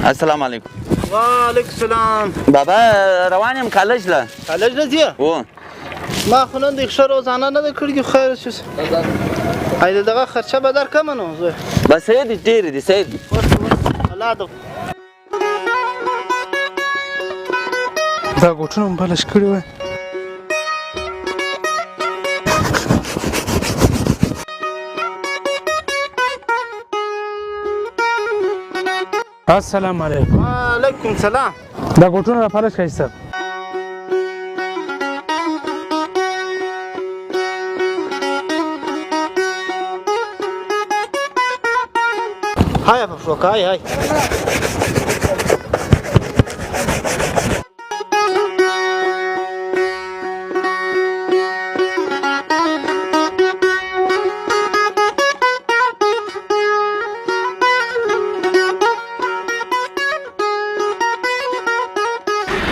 السلام علیکم. وعلیکم السلام. بابا روان یم کالج له. کالج له ځې؟ هو. ما خو نن د ښه روزانه نه ده کړې خیر شي. د دغه خرچه به درکړمه نو زه. بس صحیح دي ډېرې دي صحیح دي. الله ده. دا ګوټونه مو بلش کړي وای. السلام علیکم. وعلیکم السلام. دا ګوټونه را پالش کړئ صاحب. های پښوک های.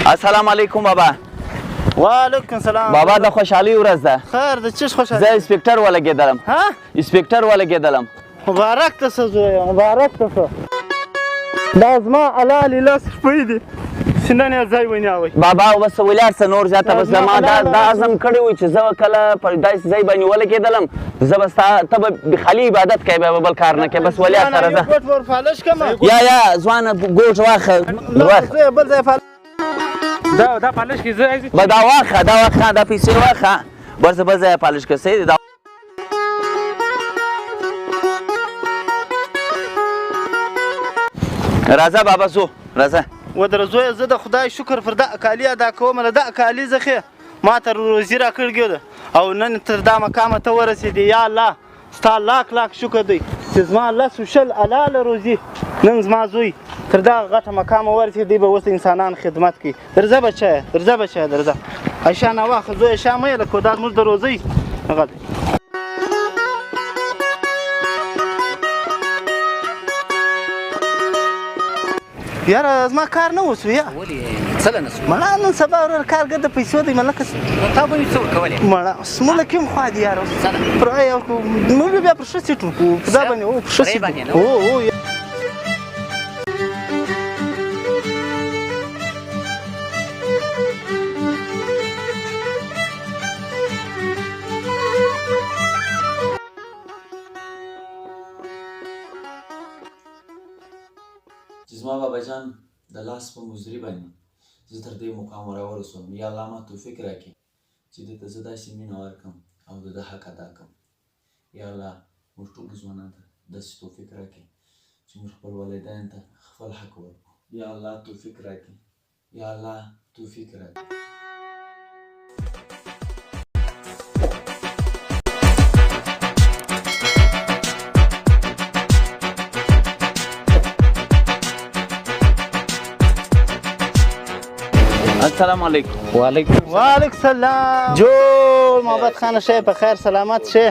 السلام علیکم بابا. وعلیکم السلام. بابا د خوشحالي ورځ ده. خیر د چیش خوشحالي؟ زه انسپکټر ولګېدلم. ها؟ انسپکټر ولګېدلم. مبارک ته شه زویه مبارک ته شه. دا زما حلالې لاس شپې دي چې نن یې ځای ونیوئ. بابا بس ولاړ شه نور زیاته بس زما دا عزم کړی و چې زه کله پر داسې ځای باندې ولګېدلم زه به ستا ته به خالي عبادت کوې بیا به بل کار نه کوې بس ولاړ شه راځه. ګوټ ور فالش کړم. یا ځوانه ګوټ واخه بل ځای فالش. دا پالش کې زه به دا واخه دا پیسې واخه ورځه بل ځای پالش کړه صحیح دی. راځه بابا زو راځه. ودره زویه زه د خدای شکر پر دا اکالي ادا کوم له دا اکالي زخه ما ته روزي را کړګو ده او نن تر دا مقام ته ورسېدې یا الله ستا لاک شکر دی چې زما الله سوشل حلال روزي نن زما زوی تر دا غټه مقام ورسېدی به اوس انسانان خدمت کوي. درځه بچیه درځه عایشه نه واخه زویه شا مه یې لکه دا زموږ د روزۍ هغه دی. یاره زما کار نه وسو یا ولې څه نه سو مړه نن سبا ورور کارګر د پیسو دی ملکه تا به څه ورکولې مړه سموله کوم خوا دی یاره پر یو موږ بیا پر ښه سیټو په دا باندې او پر ښه سیټو او چې زما بابا جان د لاس په مزدوري باندې زه تر دې مقام راورسوم یا الله ما توفیق راکړي چې ده ته زه داسې مینه ورکړم او د ده حق ادا کړم. یا الله موږ ټولو ځوانانو ته داسې توفیق راکړي چې موږ خپل والدینو ته خپل حق ورکړو. یا الله توفیق راکړي. یا الله توفیق راکړي. السلام علیکم. وعلیکم السلام. جوړ محمد خان شه په خیر سلامت شه.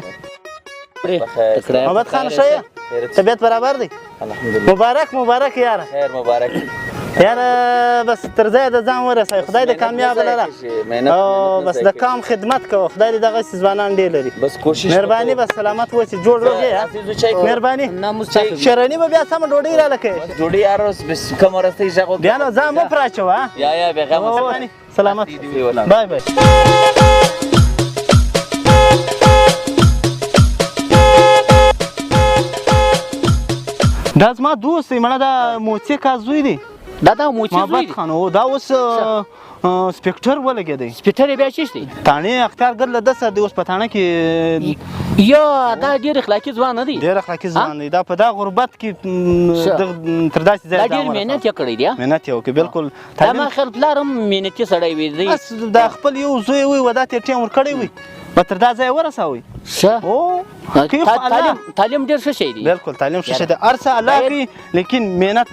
محمد خان شه طبیعت برابر دی؟ مبارک یاره. خیر مبارک یاره بس تر ځای د ځان ورسوي خدای دې کامیاب لره او بس د کام خدمت کوه خدای دې دغسې ځوانان ډېر لري. بس کوشش مهرباني بس سلامت اوسې جوړ روغې مهرباني. شرني به بیا سمه ډوډۍ راله کوې ډوډۍ یاره اوس بس کوم وروستۍ غږ بیا نو ځان مه پرې اچوه. یا بېغمه سلامت بای. دا زما دوست دی مړه دا موڅې کا زوی دی دا موچي زوی محمد خان او دا اوس سپیکټر ولګېدی. سپیټر یې بیا چیشتی تاڼې اختیارګر له ده سره دی اوس په تاڼه کې یا دا ډېر اخلاقي ځوان نه دی ډېر اخلاقي ځوان دی دا په دا غربت کې تر داسې ځایه دا ډېر محنت یې کړی دی محنت یې وکړي بالکل. دا ما خیال پلار هم محنتي سړی وي دی بس دا خپل یو زوی وي و دا ته ټیم ورکړی وي به تر دا ځایه ورسوئ. ښه او تعلیم ډېر ښه شی دی بالکل تعلیم ښه شی دی هر څه الله کوي لیکن محنت